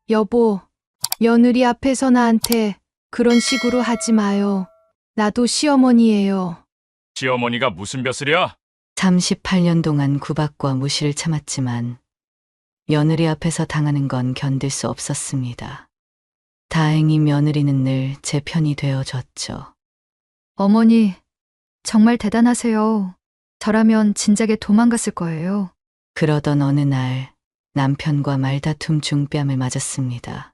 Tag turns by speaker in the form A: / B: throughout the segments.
A: 여보, 며느리 앞에서 나한테 그런 식으로 하지 마요. 나도 시어머니예요.
B: 시어머니가 무슨 벼슬이야?
C: 38년 동안 구박과 무시를 참았지만 며느리 앞에서 당하는 건 견딜 수 없었습니다. 다행히 며느리는 늘 제 편이 되어줬죠.
D: 어머니, 정말 대단하세요. 저라면 진작에 도망갔을 거예요.
C: 그러던 어느 날 남편과 말다툼 중 뺨을 맞았습니다.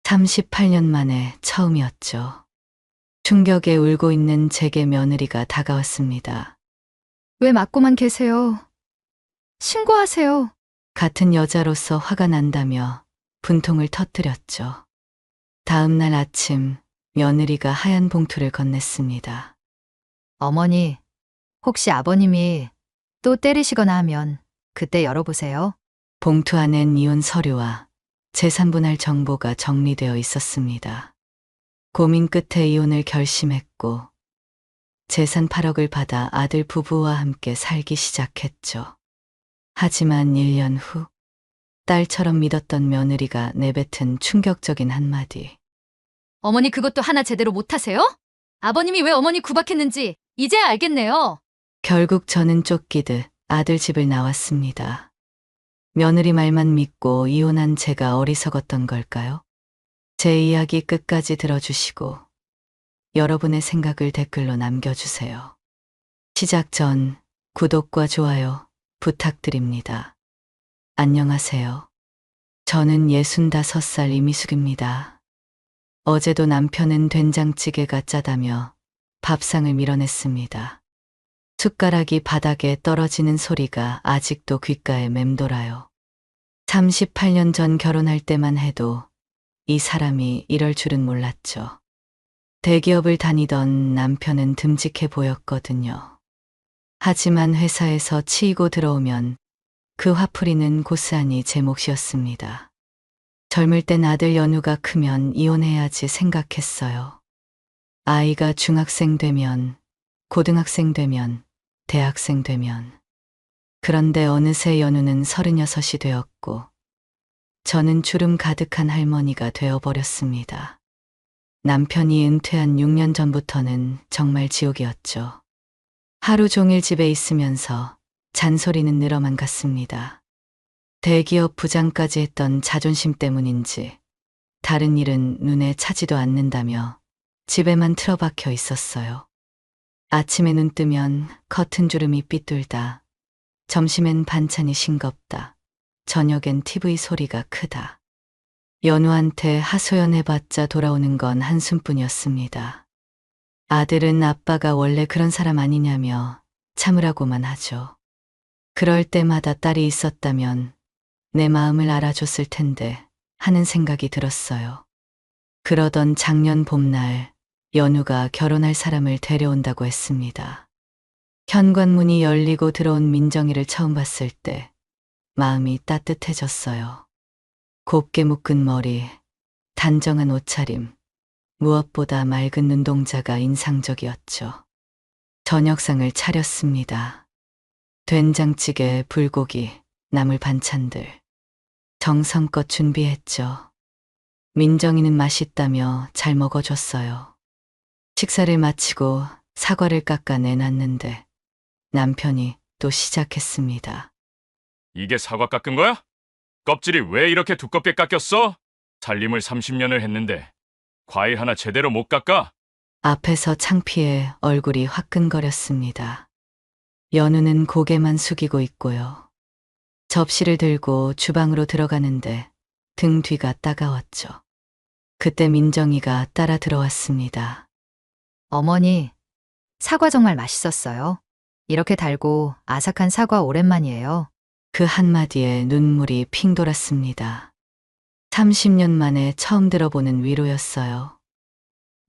C: 38년 만에 처음이었죠. 충격에 울고 있는 제게 며느리가 다가왔습니다.
D: 왜 맞고만 계세요? 신고하세요.
C: 같은 여자로서 화가 난다며 분통을 터뜨렸죠. 다음 날 아침 며느리가 하얀 봉투를 건넸습니다.
D: 어머니, 혹시 아버님이 또 때리시거나 하면 그때 열어보세요.
C: 봉투 안엔 이혼 서류와 재산 분할 정보가 정리되어 있었습니다. 고민 끝에 이혼을 결심했고 재산 8억을 받아 아들 부부와 함께 살기 시작했죠. 하지만 1년 후 딸처럼 믿었던 며느리가 내뱉은 충격적인 한마디.
D: 어머니 그것도 하나 제대로 못하세요? 아버님이 왜 어머니 구박했는지 이제야 알겠네요.
C: 결국 저는 쫓기듯 아들 집을 나왔습니다. 며느리 말만 믿고 이혼한 제가 어리석었던 걸까요? 제 이야기 끝까지 들어주시고 여러분의 생각을 댓글로 남겨주세요. 시작 전 구독과 좋아요 부탁드립니다. 안녕하세요. 저는 65살 이미숙입니다. 어제도 남편은 된장찌개가 짜다며 밥상을 밀어냈습니다. 숟가락이 바닥에 떨어지는 소리가 아직도 귓가에 맴돌아요. 38년 전 결혼할 때만 해도 이 사람이 이럴 줄은 몰랐죠. 대기업을 다니던 남편은 듬직해 보였거든요. 하지만 회사에서 치이고 들어오면 그 화풀이는 고스란히 제 몫이었습니다. 젊을 땐 아들 연우가 크면 이혼해야지 생각했어요. 아이가 중학생 되면, 고등학생 되면, 대학생 되면. 그런데 어느새 연우는 36이 되었고 저는 주름 가득한 할머니가 되어버렸습니다. 남편이 은퇴한 6년 전부터는 정말 지옥이었죠. 하루 종일 집에 있으면서 잔소리는 늘어만 갔습니다. 대기업 부장까지 했던 자존심 때문인지 다른 일은 눈에 차지도 않는다며 집에만 틀어박혀 있었어요. 아침에 눈 뜨면 커튼 주름이 삐뚤다. 점심엔 반찬이 싱겁다. 저녁엔 TV 소리가 크다. 연우한테 하소연해봤자 돌아오는 건 한숨뿐이었습니다. 아들은 아빠가 원래 그런 사람 아니냐며 참으라고만 하죠. 그럴 때마다 딸이 있었다면 내 마음을 알아줬을 텐데 하는 생각이 들었어요. 그러던 작년 봄날 연우가 결혼할 사람을 데려온다고 했습니다. 현관문이 열리고 들어온 민정이를 처음 봤을 때 마음이 따뜻해졌어요. 곱게 묶은 머리, 단정한 옷차림, 무엇보다 맑은 눈동자가 인상적이었죠. 저녁상을 차렸습니다. 된장찌개, 불고기, 나물 반찬들. 정성껏 준비했죠. 민정이는 맛있다며 잘 먹어줬어요. 식사를 마치고 사과를 깎아 내놨는데 남편이 또 시작했습니다.
B: 이게 사과 깎은 거야? 껍질이 왜 이렇게 두껍게 깎였어? 살림을 30년을 했는데 과일 하나 제대로 못 깎아?
C: 앞에서 창피해 얼굴이 화끈거렸습니다. 연우는 고개만 숙이고 있고요. 접시를 들고 주방으로 들어가는데 등 뒤가 따가웠죠. 그때 민정이가 따라 들어왔습니다.
D: 어머니, 사과 정말 맛있었어요. 이렇게 달고 아삭한 사과 오랜만이에요.
C: 그 한마디에 눈물이 핑 돌았습니다. 30년 만에 처음 들어보는 위로였어요.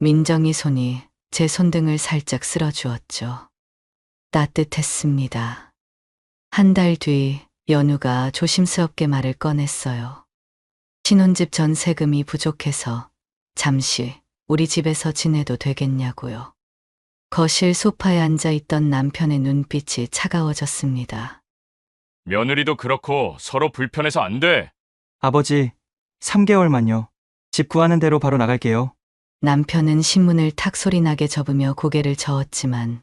C: 민정이 손이 제 손등을 살짝 쓸어주었죠. 따뜻했습니다. 한 달 뒤 연우가 조심스럽게 말을 꺼냈어요. 신혼집 전세금이 부족해서 잠시 우리 집에서 지내도 되겠냐고요. 거실 소파에 앉아 있던 남편의 눈빛이 차가워졌습니다.
B: 며느리도 그렇고 서로 불편해서 안 돼.
E: 아버지, 3개월만요. 집 구하는 대로 바로 나갈게요.
C: 남편은 신문을 탁 소리나게 접으며 고개를 저었지만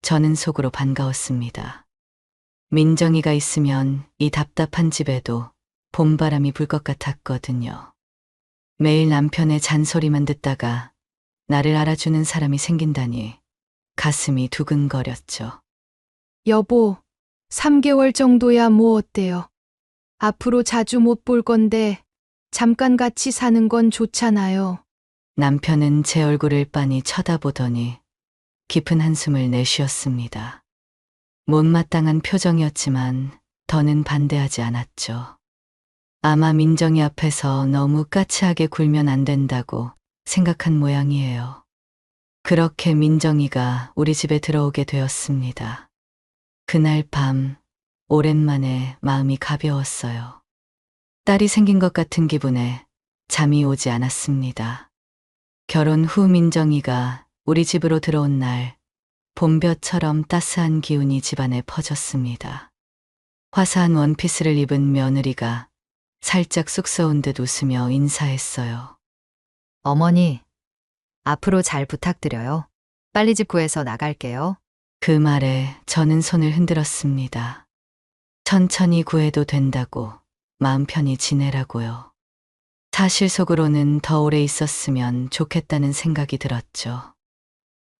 C: 저는 속으로 반가웠습니다. 민정이가 있으면 이 답답한 집에도 봄바람이 불 것 같았거든요. 매일 남편의 잔소리만 듣다가 나를 알아주는 사람이 생긴다니 가슴이 두근거렸죠.
A: 여보, 3개월 정도야 뭐 어때요? 앞으로 자주 못 볼 건데 잠깐 같이 사는 건 좋잖아요.
C: 남편은 제 얼굴을 빤히 쳐다보더니 깊은 한숨을 내쉬었습니다. 못마땅한 표정이었지만 더는 반대하지 않았죠. 아마 민정이 앞에서 너무 까칠하게 굴면 안 된다고 생각한 모양이에요. 그렇게 민정이가 우리 집에 들어오게 되었습니다. 그날 밤 오랜만에 마음이 가벼웠어요. 딸이 생긴 것 같은 기분에 잠이 오지 않았습니다. 결혼 후 민정이가 우리 집으로 들어온 날 봄볕처럼 따스한 기운이 집안에 퍼졌습니다. 화사한 원피스를 입은 며느리가 살짝 쑥스러운 듯 웃으며 인사했어요.
D: 어머니, 앞으로 잘 부탁드려요. 빨리 집 구해서 나갈게요.
C: 그 말에 저는 손을 흔들었습니다. 천천히 구해도 된다고 마음 편히 지내라고요. 사실 속으로는 더 오래 있었으면 좋겠다는 생각이 들었죠.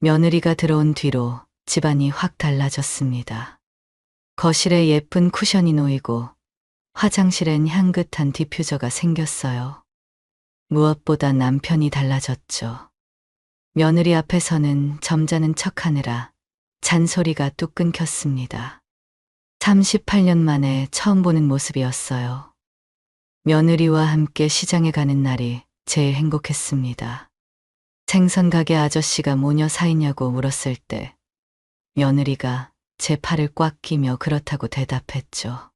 C: 며느리가 들어온 뒤로 집안이 확 달라졌습니다. 거실에 예쁜 쿠션이 놓이고 화장실엔 향긋한 디퓨저가 생겼어요. 무엇보다 남편이 달라졌죠. 며느리 앞에서는 점잖은 척하느라 잔소리가 뚝 끊겼습니다. 38년 만에 처음 보는 모습이었어요. 며느리와 함께 시장에 가는 날이 제일 행복했습니다. 생선 가게 아저씨가 모녀 사이냐고 물었을 때 며느리가 제 팔을 꽉 끼며 그렇다고 대답했죠.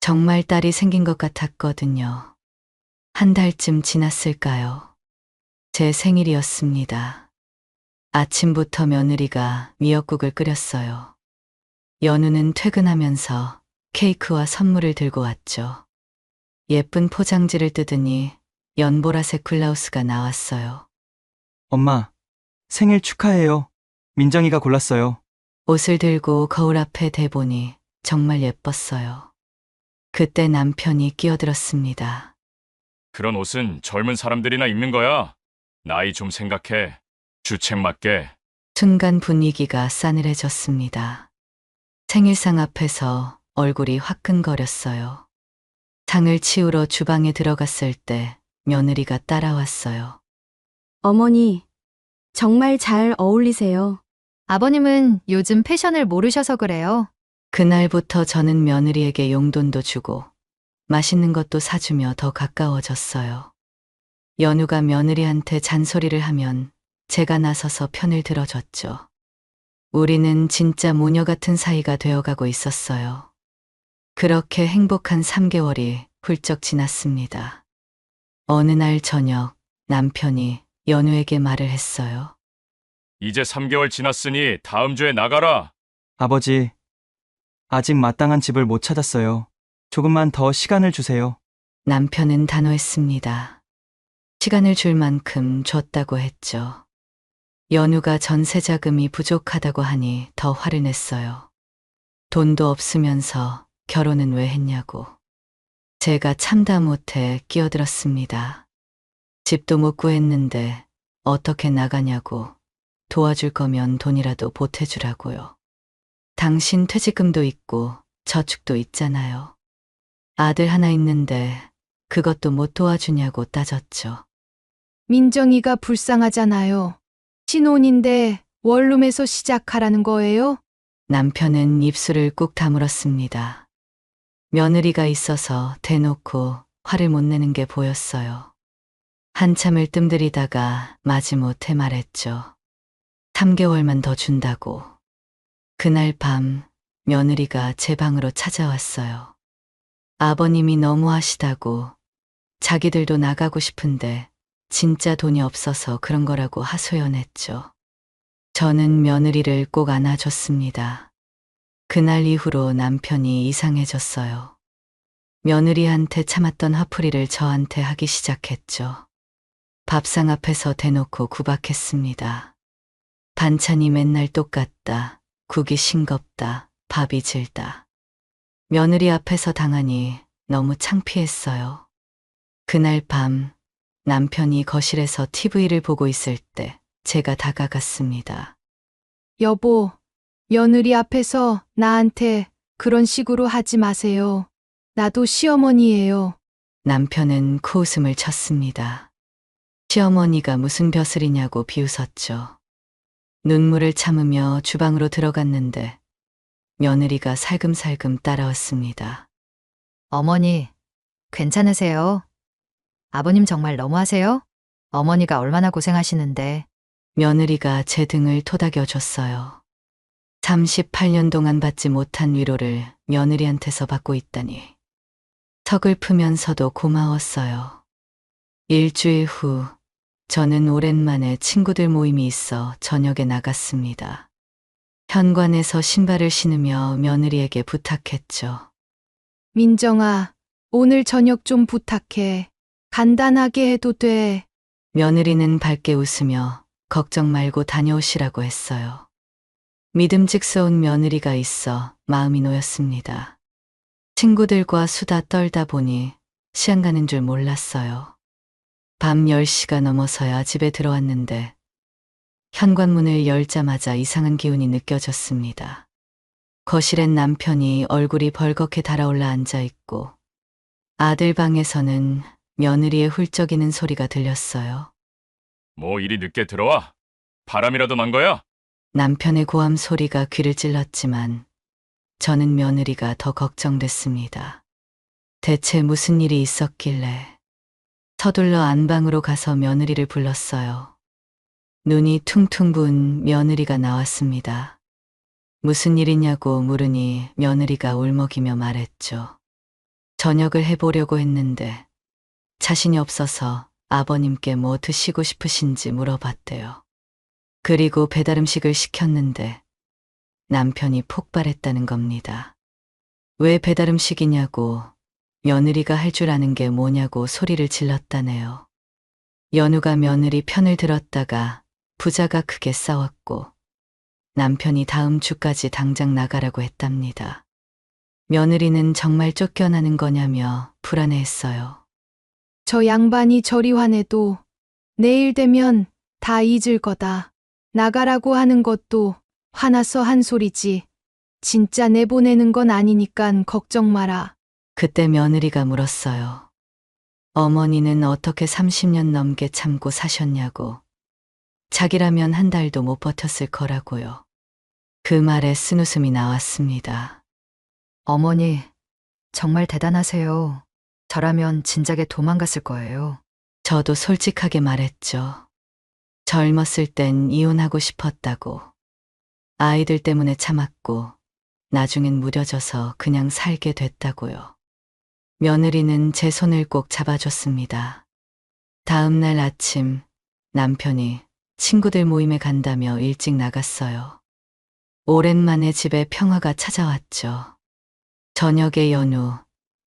C: 정말 딸이 생긴 것 같았거든요. 한 달쯤 지났을까요? 제 생일이었습니다. 아침부터 며느리가 미역국을 끓였어요. 연우는 퇴근하면서 케이크와 선물을 들고 왔죠. 예쁜 포장지를 뜯으니 연보라색 블라우스가 나왔어요.
E: 엄마, 생일 축하해요. 민정이가 골랐어요.
C: 옷을 들고 거울 앞에 대보니 정말 예뻤어요. 그때 남편이 끼어들었습니다.
B: 그런 옷은 젊은 사람들이나 입는 거야. 나이 좀 생각해. 주책 맞게.
C: 순간 분위기가 싸늘해졌습니다. 생일상 앞에서 얼굴이 화끈거렸어요. 상을 치우러 주방에 들어갔을 때 며느리가 따라왔어요.
F: 어머니, 정말 잘 어울리세요.
D: 아버님은 요즘 패션을 모르셔서 그래요.
C: 그날부터 저는 며느리에게 용돈도 주고 맛있는 것도 사주며 더 가까워졌어요. 연우가 며느리한테 잔소리를 하면 제가 나서서 편을 들어줬죠. 우리는 진짜 모녀 같은 사이가 되어가고 있었어요. 그렇게 행복한 3개월이 훌쩍 지났습니다. 어느 날 저녁 남편이 연우에게 말을 했어요.
B: 이제 3개월 지났으니 다음 주에 나가라.
E: 아버지, 아직 마땅한 집을 못 찾았어요. 조금만 더 시간을 주세요.
C: 남편은 단호했습니다. 시간을 줄 만큼 줬다고 했죠. 연우가 전세 자금이 부족하다고 하니 더 화를 냈어요. 돈도 없으면서 결혼은 왜 했냐고. 제가 참다 못해 끼어들었습니다. 집도 못 구했는데 어떻게 나가냐고. 도와줄 거면 돈이라도 보태주라고요. 당신 퇴직금도 있고 저축도 있잖아요. 아들 하나 있는데 그것도 못 도와주냐고 따졌죠.
A: 민정이가 불쌍하잖아요. 신혼인데 원룸에서 시작하라는 거예요?
C: 남편은 입술을 꾹 다물었습니다. 며느리가 있어서 대놓고 화를 못 내는 게 보였어요. 한참을 뜸들이다가 마지못해 말했죠. 3개월만 더 준다고. 그날 밤 며느리가 제 방으로 찾아왔어요. 아버님이 너무하시다고 자기들도 나가고 싶은데 진짜 돈이 없어서 그런 거라고 하소연했죠. 저는 며느리를 꼭 안아줬습니다. 그날 이후로 남편이 이상해졌어요. 며느리한테 참았던 화풀이를 저한테 하기 시작했죠. 밥상 앞에서 대놓고 구박했습니다. 반찬이 맨날 똑같다. 국이 싱겁다. 밥이 질다. 며느리 앞에서 당하니 너무 창피했어요. 그날 밤 남편이 거실에서 TV를 보고 있을 때 제가 다가갔습니다.
A: 여보, 며느리 앞에서 나한테 그런 식으로 하지 마세요. 나도 시어머니예요.
C: 남편은 코웃음을 쳤습니다. 시어머니가 무슨 벼슬이냐고 비웃었죠. 눈물을 참으며 주방으로 들어갔는데 며느리가 살금살금 따라왔습니다.
D: 어머니, 괜찮으세요? 아버님 정말 너무하세요? 어머니가 얼마나 고생하시는데.
C: 며느리가 제 등을 토닥여줬어요. 38년 동안 받지 못한 위로를 며느리한테서 받고 있다니. 서글프면서도 고마웠어요. 일주일 후 저는 오랜만에 친구들 모임이 있어 저녁에 나갔습니다. 현관에서 신발을 신으며 며느리에게 부탁했죠.
A: 민정아, 오늘 저녁 좀 부탁해. 간단하게 해도 돼.
C: 며느리는 밝게 웃으며 걱정 말고 다녀오시라고 했어요. 믿음직스러운 며느리가 있어 마음이 놓였습니다. 친구들과 수다 떨다 보니 시간 가는 줄 몰랐어요. 밤 10시가 넘어서야 집에 들어왔는데 현관문을 열자마자 이상한 기운이 느껴졌습니다. 거실엔 남편이 얼굴이 벌겋게 달아올라 앉아있고 아들 방에서는 며느리의 훌쩍이는 소리가 들렸어요.
B: 뭐 이리 늦게 들어와? 바람이라도 난 거야?
C: 남편의 고함 소리가 귀를 찔렀지만 저는 며느리가 더 걱정됐습니다. 대체 무슨 일이 있었길래. 서둘러 안방으로 가서 며느리를 불렀어요. 눈이 퉁퉁 부은 며느리가 나왔습니다. 무슨 일이냐고 물으니 며느리가 울먹이며 말했죠. 저녁을 해보려고 했는데 자신이 없어서 아버님께 뭐 드시고 싶으신지 물어봤대요. 그리고 배달음식을 시켰는데 남편이 폭발했다는 겁니다. 왜 배달음식이냐고, 며느리가 할 줄 아는 게 뭐냐고 소리를 질렀다네요. 연우가 며느리 편을 들었다가 부자가 크게 싸웠고 남편이 다음 주까지 당장 나가라고 했답니다. 며느리는 정말 쫓겨나는 거냐며 불안해했어요.
A: 저 양반이 저리 화내도 내일 되면 다 잊을 거다. 나가라고 하는 것도 화나서 한 소리지. 진짜 내보내는 건 아니니깐 걱정 마라.
C: 그때 며느리가 물었어요. 어머니는 어떻게 30년 넘게 참고 사셨냐고. 자기라면 한 달도 못 버텼을 거라고요. 그 말에 쓴웃음이 나왔습니다.
D: 어머니, 정말 대단하세요. 저라면 진작에 도망갔을 거예요.
C: 저도 솔직하게 말했죠. 젊었을 땐 이혼하고 싶었다고. 아이들 때문에 참았고 나중엔 무뎌져서 그냥 살게 됐다고요. 며느리는 제 손을 꼭 잡아줬습니다. 다음 날 아침 남편이 친구들 모임에 간다며 일찍 나갔어요. 오랜만에 집에 평화가 찾아왔죠. 저녁에 연우,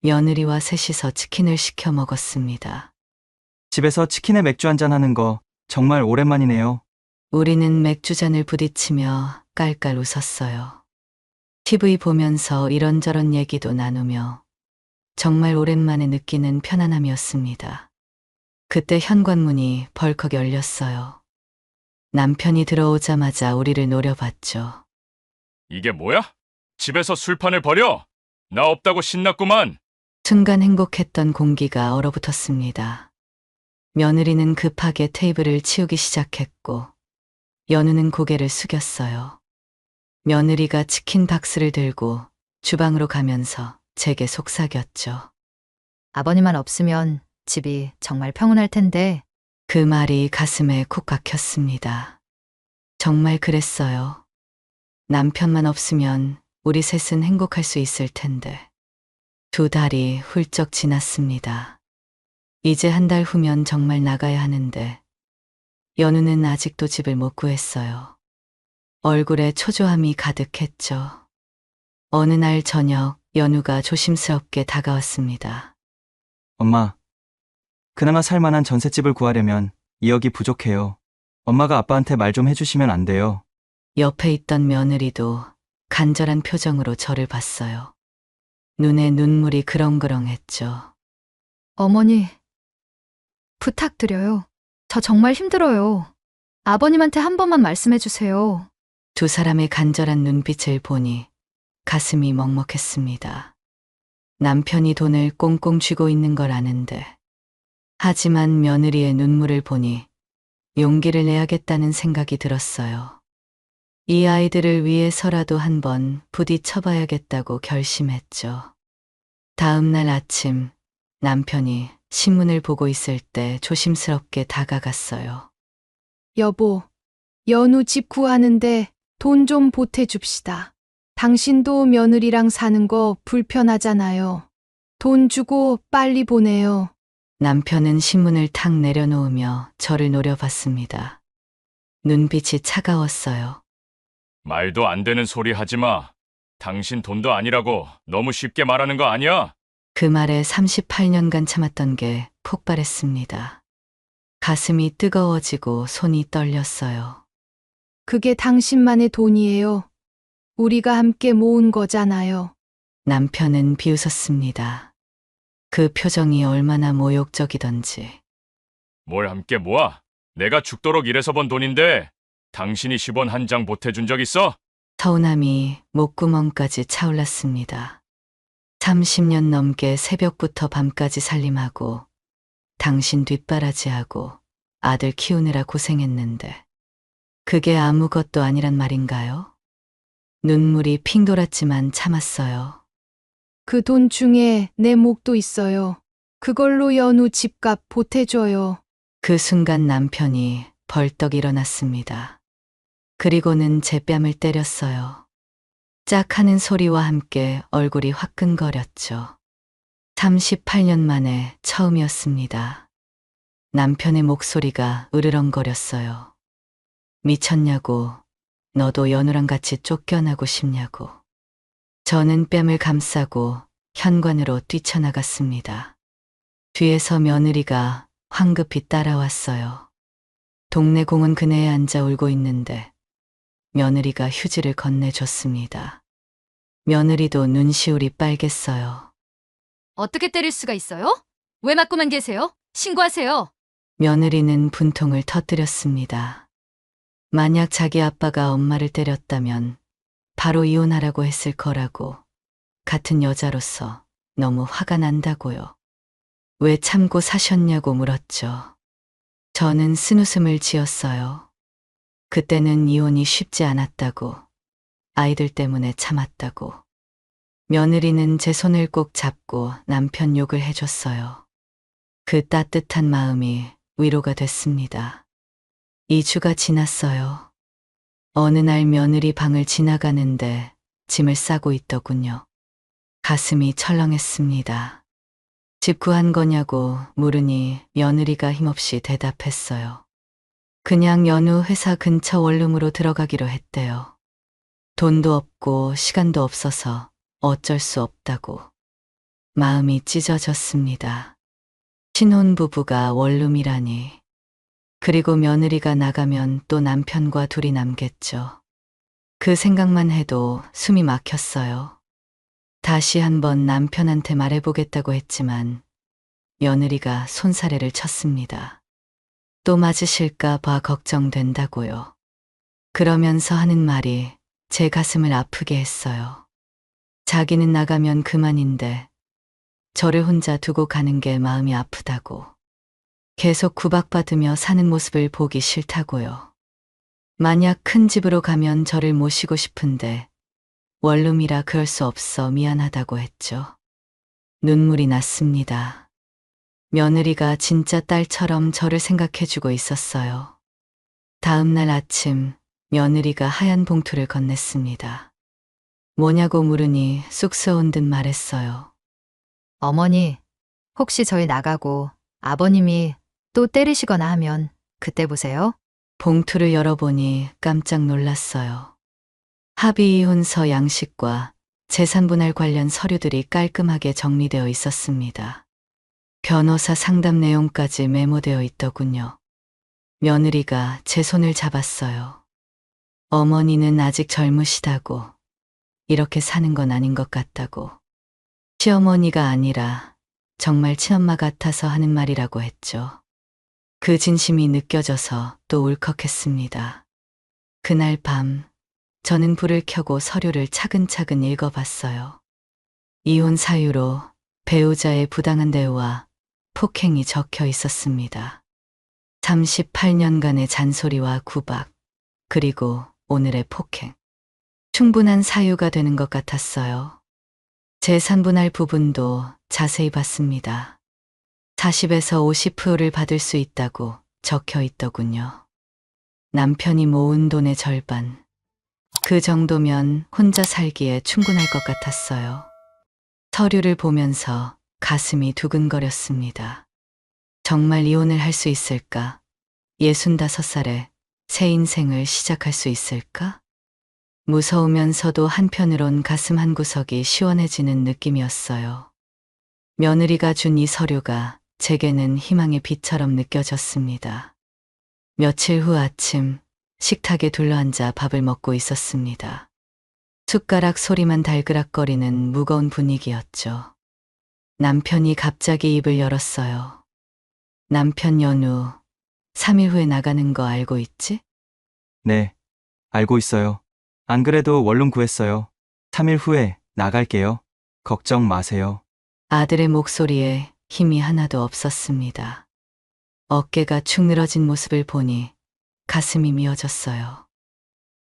C: 며느리와 셋이서 치킨을 시켜 먹었습니다.
E: 집에서 치킨에 맥주 한잔 하는 거 정말 오랜만이네요.
C: 우리는 맥주잔을 부딪히며 깔깔 웃었어요. TV 보면서 이런저런 얘기도 나누며 정말 오랜만에 느끼는 편안함이었습니다. 그때 현관문이 벌컥 열렸어요. 남편이 들어오자마자 우리를 노려봤죠.
B: 이게 뭐야? 집에서 술판을 벌여? 나 없다고 신났구만.
C: 순간 행복했던 공기가 얼어붙었습니다. 며느리는 급하게 테이블을 치우기 시작했고 연우는 고개를 숙였어요. 며느리가 치킨 박스를 들고 주방으로 가면서 제게 속삭였죠.
D: 아버님만 없으면 집이 정말 평온할 텐데.
C: 그 말이 가슴에 콕 박혔습니다. 정말 그랬어요. 남편만 없으면 우리 셋은 행복할 수 있을 텐데. 2달이 훌쩍 지났습니다. 이제 한 달 후면 정말 나가야 하는데 연우는 아직도 집을 못 구했어요. 얼굴에 초조함이 가득했죠. 어느 날 저녁 연우가 조심스럽게 다가왔습니다.
E: 엄마, 그나마 살만한 전셋집을 구하려면 2억이 부족해요. 엄마가 아빠한테 말 좀 해주시면 안 돼요.
C: 옆에 있던 며느리도 간절한 표정으로 저를 봤어요. 눈에 눈물이 그렁그렁했죠.
D: 어머니, 부탁드려요. 저 정말 힘들어요. 아버님한테 한 번만 말씀해 주세요.
C: 두 사람의 간절한 눈빛을 보니 가슴이 먹먹했습니다. 남편이 돈을 꽁꽁 쥐고 있는 걸 아는데, 하지만 며느리의 눈물을 보니 용기를 내야겠다는 생각이 들었어요. 이 아이들을 위해서라도 한번 부딪혀봐야겠다고 결심했죠. 다음 날 아침 남편이 신문을 보고 있을 때 조심스럽게 다가갔어요.
A: 여보, 연우 집 구하는데 돈 좀 보태줍시다. 당신도 며느리랑 사는 거 불편하잖아요. 돈 주고 빨리 보내요.
C: 남편은 신문을 탁 내려놓으며 저를 노려봤습니다. 눈빛이 차가웠어요.
B: 말도 안 되는 소리 하지 마. 당신 돈도 아니라고 너무 쉽게 말하는 거 아니야?
C: 그 말에 38년간 참았던 게 폭발했습니다. 가슴이 뜨거워지고 손이 떨렸어요.
A: 그게 당신만의 돈이에요. 우리가 함께 모은 거잖아요.
C: 남편은 비웃었습니다. 그 표정이 얼마나 모욕적이던지.
B: 뭘 함께 모아? 내가 죽도록 일해서 번 돈인데 당신이 10원 한 장 보태준 적 있어?
C: 서운함이 목구멍까지 차올랐습니다. 30년 넘게 새벽부터 밤까지 살림하고 당신 뒷바라지하고 아들 키우느라 고생했는데 그게 아무것도 아니란 말인가요? 눈물이 핑 돌았지만 참았어요.
A: 그 돈 중에 내 목도 있어요. 그걸로 연우 집값 보태줘요.
C: 그 순간 남편이 벌떡 일어났습니다. 그리고는 제 뺨을 때렸어요. 짝 하는 소리와 함께 얼굴이 화끈거렸죠. 38년 만에 처음이었습니다. 남편의 목소리가 으르렁거렸어요. 미쳤냐고, 너도 연우랑 같이 쫓겨나고 싶냐고. 저는 뺨을 감싸고 현관으로 뛰쳐나갔습니다. 뒤에서 며느리가 황급히 따라왔어요. 동네 공원 그네에 앉아 울고 있는데 며느리가 휴지를 건네줬습니다. 며느리도 눈시울이 빨갰어요.
D: 어떻게 때릴 수가 있어요? 왜 맞고만 계세요? 신고하세요.
C: 며느리는 분통을 터뜨렸습니다. 만약 자기 아빠가 엄마를 때렸다면 바로 이혼하라고 했을 거라고. 같은 여자로서 너무 화가 난다고요. 왜 참고 사셨냐고 물었죠. 저는 쓴웃음을 지었어요. 그때는 이혼이 쉽지 않았다고, 아이들 때문에 참았다고. 며느리는 제 손을 꼭 잡고 남편 욕을 해줬어요. 그 따뜻한 마음이 위로가 됐습니다. 2주가 지났어요. 어느 날 며느리 방을 지나가는데 짐을 싸고 있더군요. 가슴이 철렁했습니다. 집 구한 거냐고 물으니 며느리가 힘없이 대답했어요. 그냥 연우 회사 근처 원룸으로 들어가기로 했대요. 돈도 없고 시간도 없어서 어쩔 수 없다고. 마음이 찢어졌습니다. 신혼부부가 원룸이라니. 그리고 며느리가 나가면 또 남편과 둘이 남겠죠. 그 생각만 해도 숨이 막혔어요. 다시 한번 남편한테 말해보겠다고 했지만 며느리가 손사래를 쳤습니다. 또 맞으실까 봐 걱정된다고요. 그러면서 하는 말이 제 가슴을 아프게 했어요. 자기는 나가면 그만인데 저를 혼자 두고 가는 게 마음이 아프다고. 계속 구박받으며 사는 모습을 보기 싫다고요. 만약 큰 집으로 가면 저를 모시고 싶은데 원룸이라 그럴 수 없어 미안하다고 했죠. 눈물이 났습니다. 며느리가 진짜 딸처럼 저를 생각해주고 있었어요. 다음 날 아침 며느리가 하얀 봉투를 건넸습니다. 뭐냐고 물으니 쑥스러운 듯 말했어요.
D: 어머니, 혹시 저희 나가고 아버님이 또 때리시거나 하면 그때 보세요.
C: 봉투를 열어보니 깜짝 놀랐어요. 합의 이혼서 양식과 재산분할 관련 서류들이 깔끔하게 정리되어 있었습니다. 변호사 상담 내용까지 메모되어 있더군요. 며느리가 제 손을 잡았어요. 어머니는 아직 젊으시다고, 이렇게 사는 건 아닌 것 같다고. 시어머니가 아니라 정말 친엄마 같아서 하는 말이라고 했죠. 그 진심이 느껴져서 또 울컥했습니다. 그날 밤, 저는 불을 켜고 서류를 차근차근 읽어봤어요. 이혼 사유로 배우자의 부당한 대우와 폭행이 적혀 있었습니다. 38년간의 잔소리와 구박, 그리고 오늘의 폭행. 충분한 사유가 되는 것 같았어요. 재산분할 부분도 자세히 봤습니다. 40에서 50%를 받을 수 있다고 적혀 있더군요. 남편이 모은 돈의 절반. 그 정도면 혼자 살기에 충분할 것 같았어요. 서류를 보면서 가슴이 두근거렸습니다. 정말 이혼을 할 수 있을까? 65살에 새 인생을 시작할 수 있을까? 무서우면서도 한편으론 가슴 한구석이 시원해지는 느낌이었어요. 며느리가 준 이 서류가 제게는 희망의 빛처럼 느껴졌습니다. 며칠 후 아침, 식탁에 둘러앉아 밥을 먹고 있었습니다. 숟가락 소리만 달그락거리는 무거운 분위기였죠. 남편이 갑자기 입을 열었어요. 남편 연우, 3일 후에 나가는 거 알고 있지?
E: 네, 알고 있어요. 안 그래도 원룸 구했어요. 3일 후에 나갈게요. 걱정 마세요.
C: 아들의 목소리에 힘이 하나도 없었습니다. 어깨가 축 늘어진 모습을 보니 가슴이 미어졌어요.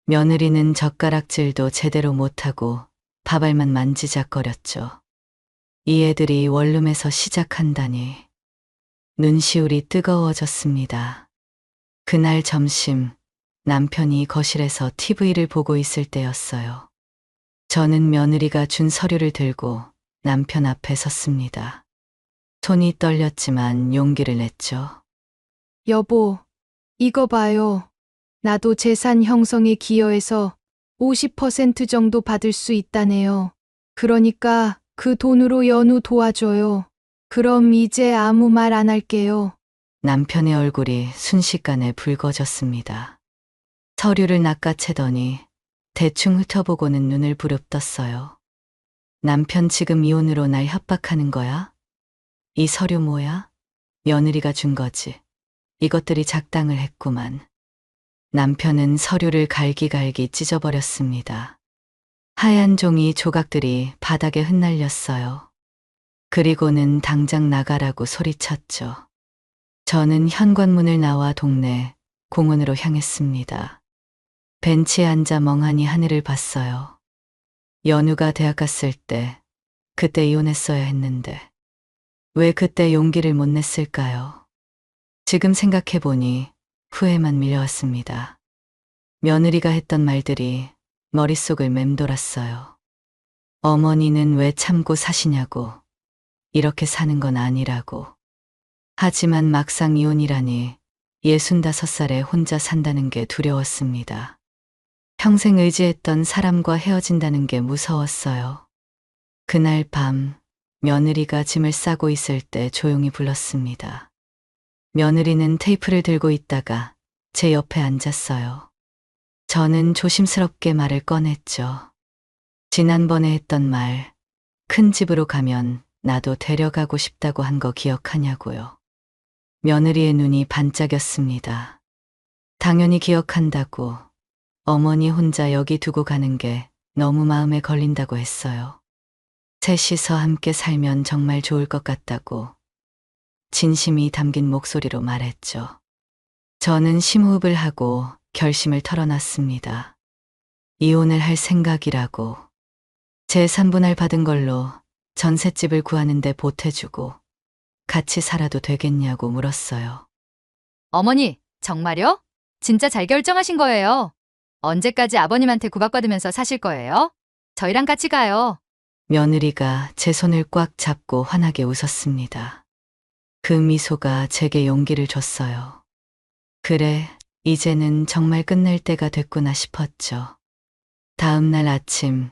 C: 며느리는 젓가락질도 제대로 못하고 밥알만 만지작거렸죠. 이 애들이 원룸에서 시작한다니. 눈시울이 뜨거워졌습니다. 그날 점심, 남편이 거실에서 TV를 보고 있을 때였어요. 저는 며느리가 준 서류를 들고 남편 앞에 섰습니다. 손이 떨렸지만 용기를 냈죠.
A: 여보, 이거 봐요. 나도 재산 형성에 기여해서 50% 정도 받을 수 있다네요. 그러니까 그 돈으로 연우 도와줘요. 그럼 이제 아무 말 안 할게요.
C: 남편의 얼굴이 순식간에 붉어졌습니다. 서류를 낚아채더니 대충 훑어보고는 눈을 부릅떴어요. 남편 지금 이혼으로 날 협박하는 거야? 이 서류 뭐야? 며느리가 준 거지. 이것들이 작당을 했구만. 남편은 서류를 갈기갈기 찢어버렸습니다. 하얀 종이 조각들이 바닥에 흩날렸어요. 그리고는 당장 나가라고 소리쳤죠. 저는 현관문을 나와 동네 공원으로 향했습니다. 벤치에 앉아 멍하니 하늘을 봤어요. 연우가 대학 갔을 때 그때 이혼했어야 했는데 왜 그때 용기를 못 냈을까요? 지금 생각해보니 후회만 밀려왔습니다. 며느리가 했던 말들이 머릿속을 맴돌았어요. 어머니는 왜 참고 사시냐고, 이렇게 사는 건 아니라고. 하지만 막상 이혼이라니 65살에 혼자 산다는 게 두려웠습니다. 평생 의지했던 사람과 헤어진다는 게 무서웠어요. 그날 밤 며느리가 짐을 싸고 있을 때 조용히 불렀습니다. 며느리는 테이프를 들고 있다가 제 옆에 앉았어요. 저는 조심스럽게 말을 꺼냈죠. 지난번에 했던 말, 큰 집으로 가면 나도 데려가고 싶다고 한 거 기억하냐고요. 며느리의 눈이 반짝였습니다. 당연히 기억한다고. 어머니 혼자 여기 두고 가는 게 너무 마음에 걸린다고 했어요. 셋이서 함께 살면 정말 좋을 것 같다고 진심이 담긴 목소리로 말했죠. 저는 심호흡을 하고 결심을 털어놨습니다. 이혼을 할 생각이라고. 제3분할 받은 걸로 전셋집을 구하는데 보태주고 같이 살아도 되겠냐고 물었어요.
D: 어머니, 정말요? 진짜 잘 결정하신 거예요. 언제까지 아버님한테 구박받으면서 사실 거예요? 저희랑 같이 가요.
C: 며느리가 제 손을 꽉 잡고 환하게 웃었습니다. 그 미소가 제게 용기를 줬어요. 그래, 이제는 정말 끝낼 때가 됐구나 싶었죠. 다음 날 아침,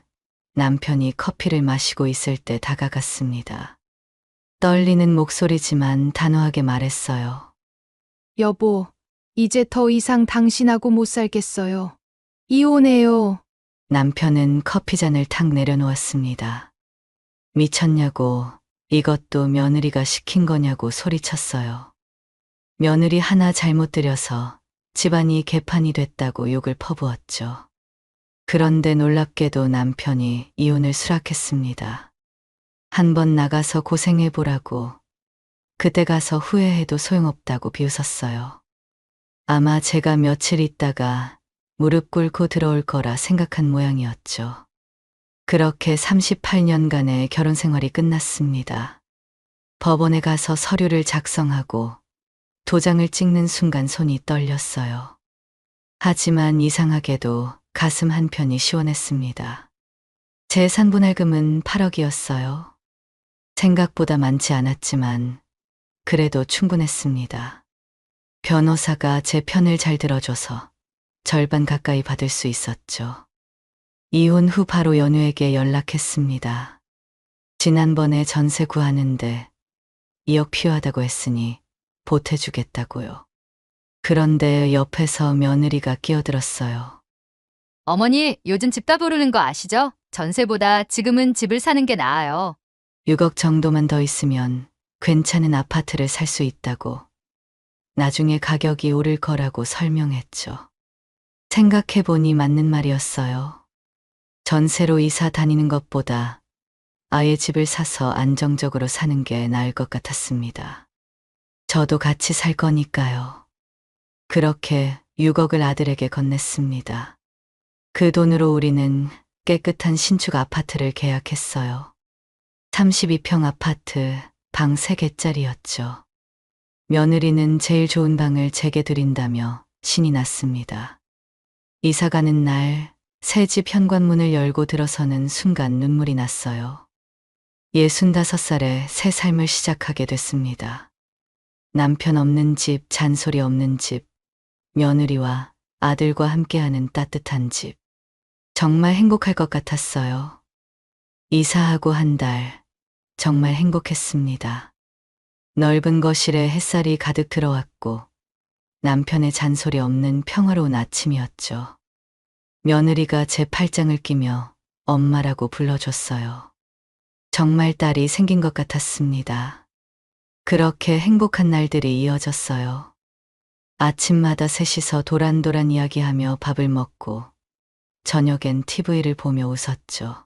C: 남편이 커피를 마시고 있을 때 다가갔습니다. 떨리는 목소리지만 단호하게 말했어요.
A: 여보, 이제 더 이상 당신하고 못 살겠어요. 이혼해요.
C: 남편은 커피잔을 탁 내려놓았습니다. 미쳤냐고, 이것도 며느리가 시킨 거냐고 소리쳤어요. 며느리 하나 잘못 들여서 집안이 개판이 됐다고 욕을 퍼부었죠. 그런데 놀랍게도 남편이 이혼을 수락했습니다. 한 번 나가서 고생해보라고, 그때 가서 후회해도 소용없다고 비웃었어요. 아마 제가 며칠 있다가 무릎 꿇고 들어올 거라 생각한 모양이었죠. 그렇게 38년간의 결혼 생활이 끝났습니다. 법원에 가서 서류를 작성하고 도장을 찍는 순간 손이 떨렸어요. 하지만 이상하게도 가슴 한편이 시원했습니다. 재산분할금은 8억이었어요. 생각보다 많지 않았지만 그래도 충분했습니다. 변호사가 제 편을 잘 들어줘서 절반 가까이 받을 수 있었죠. 이혼 후 바로 연우에게 연락했습니다. 지난번에 전세 구하는데 2억 필요하다고 했으니 보태주겠다고요. 그런데 옆에서 며느리가 끼어들었어요.
D: 어머니, 요즘 집값 오르는 거 아시죠? 전세보다 지금은 집을 사는 게 나아요.
C: 6억 정도만 더 있으면 괜찮은 아파트를 살 수 있다고. 나중에 가격이 오를 거라고 설명했죠. 생각해보니 맞는 말이었어요. 전세로 이사 다니는 것보다 아예 집을 사서 안정적으로 사는 게 나을 것 같았습니다. 저도 같이 살 거니까요. 그렇게 6억을 아들에게 건넸습니다. 그 돈으로 우리는 깨끗한 신축 아파트를 계약했어요. 32평 아파트, 방 3개짜리였죠. 며느리는 제일 좋은 방을 제게 드린다며 신이 났습니다. 이사 가는 날, 새 집 현관문을 열고 들어서는 순간 눈물이 났어요. 65살에 새 삶을 시작하게 됐습니다. 남편 없는 집, 잔소리 없는 집, 며느리와 아들과 함께하는 따뜻한 집. 정말 행복할 것 같았어요. 이사하고 한 달, 정말 행복했습니다. 넓은 거실에 햇살이 가득 들어왔고 남편의 잔소리 없는 평화로운 아침이었죠. 며느리가 제 팔짱을 끼며 엄마라고 불러줬어요. 정말 딸이 생긴 것 같았습니다. 그렇게 행복한 날들이 이어졌어요. 아침마다 셋이서 도란도란 이야기하며 밥을 먹고 저녁엔 TV를 보며 웃었죠.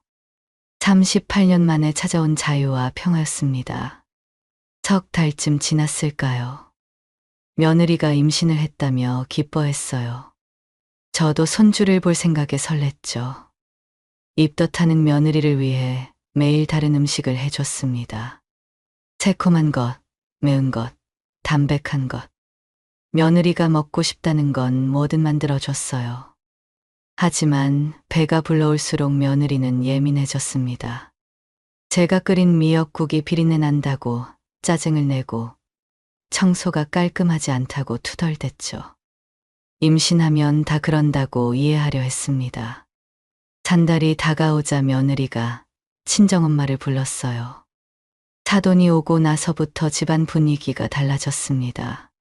C: 38년 만에 찾아온 자유와 평화였습니다. 석 달쯤 지났을까요? 며느리가 임신을 했다며 기뻐했어요. 저도 손주를 볼 생각에 설렜죠. 입덧하는 며느리를 위해 매일 다른 음식을 해줬습니다. 새콤한 것, 매운 것, 담백한 것. 며느리가 먹고 싶다는 건 뭐든 만들어줬어요. 하지만 배가 불러올수록 며느리는 예민해졌습니다. 제가 끓인 미역국이 비린내 난다고 짜증을 내고 청소가 깔끔하지 않다고 투덜댔죠. 임신하면 다 그런다고 이해하려 했습니다. 산달이 다가오자 며느리가 친정엄마를 불렀어요. 사돈이 오고 나서부터 집안 분위기가 달라졌습니다.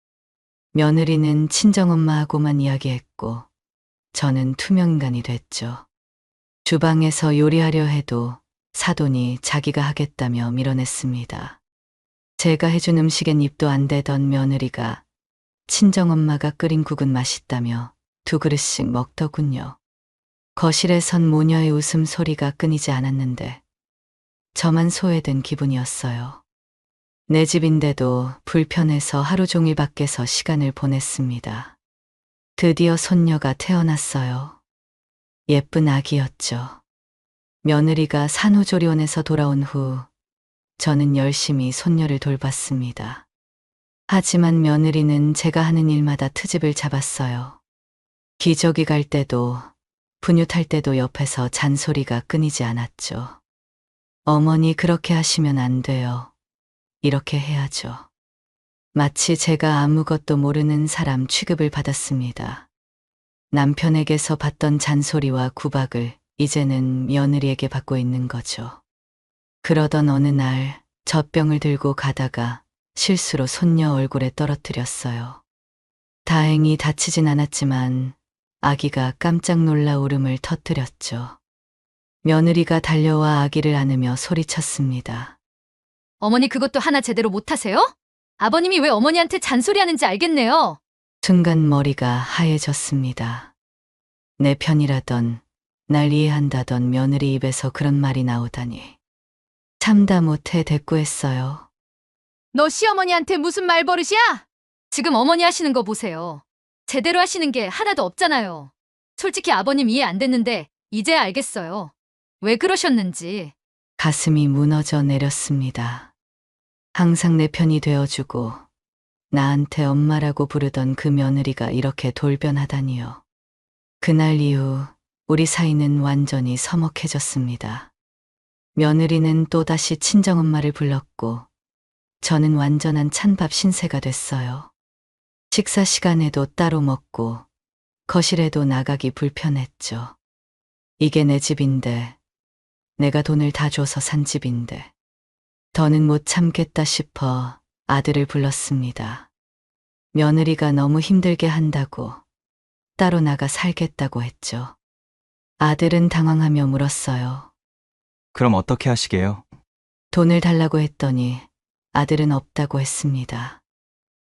C: 며느리는 친정엄마하고만 이야기했고 저는 투명인간이 됐죠. 주방에서 요리하려 해도 사돈이 자기가 하겠다며 밀어냈습니다. 제가 해준 음식엔 입도 안 대던 며느리가 친정엄마가 끓인 국은 맛있다며 2그릇씩 먹더군요. 거실에선 모녀의 웃음소리가 끊이지 않았는데 저만 소외된 기분이었어요. 내 집인데도 불편해서 하루 종일 밖에서 시간을 보냈습니다. 드디어 손녀가 태어났어요. 예쁜 아기였죠. 며느리가 산후조리원에서 돌아온 후 저는 열심히 손녀를 돌봤습니다. 하지만 며느리는 제가 하는 일마다 트집을 잡았어요. 기저귀 갈 때도 분유 탈 때도 옆에서 잔소리가 끊이지 않았죠. 어머니 그렇게 하시면 안 돼요. 이렇게 해야죠. 마치 제가 아무것도 모르는 사람 취급을 받았습니다. 남편에게서 받던 잔소리와 구박을 이제는 며느리에게 받고 있는 거죠. 그러던 어느 날 젖병을 들고 가다가 실수로 손녀 얼굴에 떨어뜨렸어요. 다행히 다치진 않았지만 아기가 깜짝 놀라 울음을 터뜨렸죠. 며느리가 달려와 아기를 안으며 소리쳤습니다.
D: 어머니 그것도 하나 제대로 못하세요? 아버님이 왜 어머니한테 잔소리하는지 알겠네요.
C: 순간 머리가 하얘졌습니다. 내 편이라던 날 이해한다던 며느리 입에서 그런 말이 나오다니. 참다 못해 대꾸했어요.
A: 너 시어머니한테 무슨 말버릇이야?
D: 지금 어머니 하시는 거 보세요. 제대로 하시는 게 하나도 없잖아요. 솔직히 아버님 이해 안 됐는데 이제야 알겠어요. 왜 그러셨는지.
C: 가슴이 무너져 내렸습니다. 항상 내 편이 되어주고 나한테 엄마라고 부르던 그 며느리가 이렇게 돌변하다니요. 그날 이후 우리 사이는 완전히 서먹해졌습니다. 며느리는 또다시 친정엄마를 불렀고 저는 완전한 찬밥 신세가 됐어요. 식사 시간에도 따로 먹고 거실에도 나가기 불편했죠. 이게 내 집인데 내가 돈을 다 줘서 산 집인데 더는 못 참겠다 싶어 아들을 불렀습니다. 며느리가 너무 힘들게 한다고 따로 나가 살겠다고 했죠. 아들은 당황하며 물었어요.
E: 그럼 어떻게 하시게요?
C: 돈을 달라고 했더니 아들은 없다고 했습니다.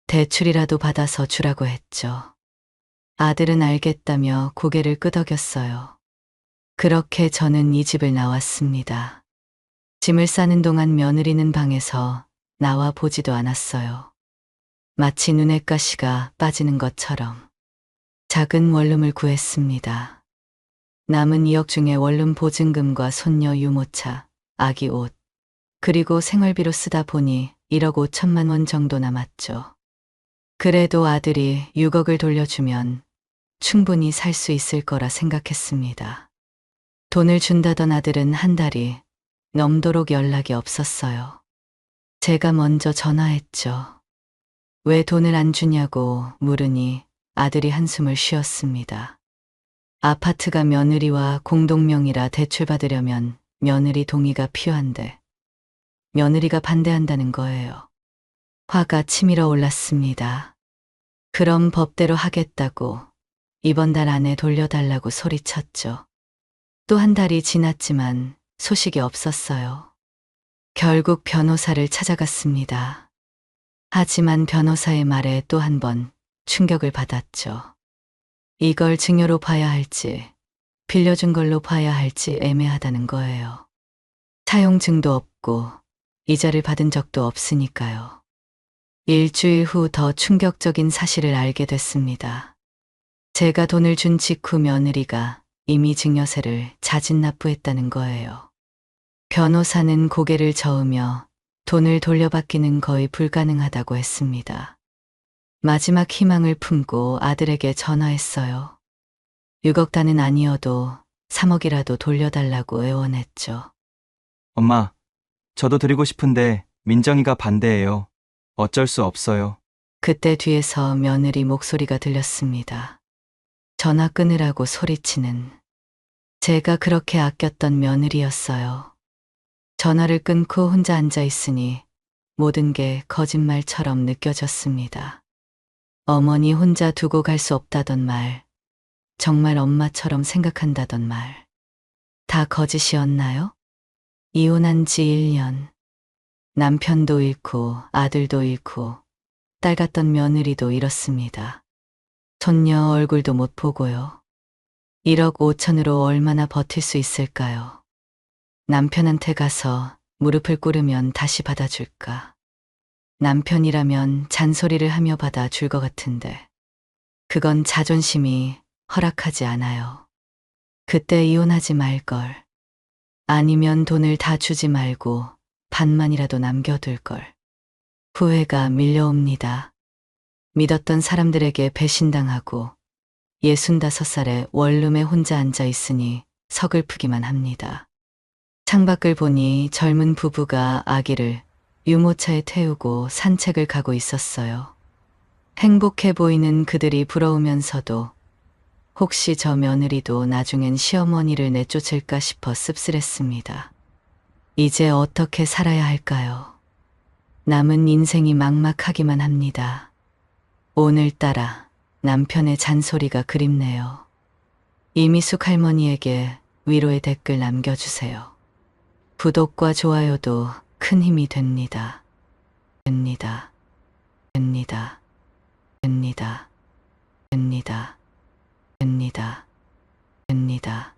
C: 대출이라도 받아서 주라고 했죠. 아들은 알겠다며 고개를 끄덕였어요. 그렇게 저는 이 집을 나왔습니다. 짐을 싸는 동안 며느리는 방에서 나와 보지도 않았어요. 마치 눈에 가시가 빠지는 것처럼. 작은 원룸을 구했습니다. 남은 2억 중에 원룸 보증금과 손녀 유모차, 아기 옷, 그리고 생활비로 쓰다 보니 1억 5천만 원 정도 남았죠. 그래도 아들이 6억을 돌려주면 충분히 살 수 있을 거라 생각했습니다. 돈을 준다던 아들은 한 달이 넘도록 연락이 없었어요. 제가 먼저 전화했죠. 왜 돈을 안 주냐고 물으니 아들이 한숨을 쉬었습니다. 아파트가 며느리와 공동명의라 대출받으려면 며느리 동의가 필요한데 며느리가 반대한다는 거예요. 화가 치밀어 올랐습니다. 그럼 법대로 하겠다고 이번 달 안에 돌려달라고 소리쳤죠. 또 한 달이 지났지만 소식이 없었어요. 결국 변호사를 찾아갔습니다. 하지만 변호사의 말에 또 한 번 충격을 받았죠. 이걸 증여로 봐야 할지 빌려준 걸로 봐야 할지 애매하다는 거예요. 사용증도 없고 이자를 받은 적도 없으니까요. 일주일 후 더 충격적인 사실을 알게 됐습니다. 제가 돈을 준 직후 며느리가 이미 증여세를 자진납부했다는 거예요. 변호사는 고개를 저으며 돈을 돌려받기는 거의 불가능하다고 했습니다. 마지막 희망을 품고 아들에게 전화했어요. 6억 단은 아니어도 3억이라도 돌려달라고 애원했죠.
E: 엄마, 저도 드리고 싶은데 민정이가 반대해요. 어쩔 수 없어요.
C: 그때 뒤에서 며느리 목소리가 들렸습니다. 전화 끊으라고 소리치는 제가 그렇게 아꼈던 며느리였어요. 전화를 끊고 혼자 앉아 있으니 모든 게 거짓말처럼 느껴졌습니다. 어머니 혼자 두고 갈 수 없다던 말, 정말 엄마처럼 생각한다던 말, 다 거짓이었나요? 이혼한 지 1년, 남편도 잃고 아들도 잃고 딸 같던 며느리도 잃었습니다. 손녀 얼굴도 못 보고요. 1억 5천으로 얼마나 버틸 수 있을까요? 남편한테 가서 무릎을 꿇으면 다시 받아줄까? 남편이라면 잔소리를 하며 받아줄 것 같은데 그건 자존심이 허락하지 않아요. 그때 이혼하지 말걸. 아니면 돈을 다 주지 말고 반만이라도 남겨둘걸. 후회가 밀려옵니다. 믿었던 사람들에게 배신당하고 65살에 원룸에 혼자 앉아 있으니 서글프기만 합니다. 창밖을 보니 젊은 부부가 아기를 유모차에 태우고 산책을 가고 있었어요. 행복해 보이는 그들이 부러우면서도 혹시 저 며느리도 나중엔 시어머니를 내쫓을까 싶어 씁쓸했습니다. 이제 어떻게 살아야 할까요? 남은 인생이 막막하기만 합니다. 오늘따라 남편의 잔소리가 그립네요. 이미숙 할머니에게 위로의 댓글 남겨주세요. 구독과 좋아요도 큰 힘이 됩니다. 됩니다. 됩니다. 됩니다. 됩니다. 됩니다. 됩니다.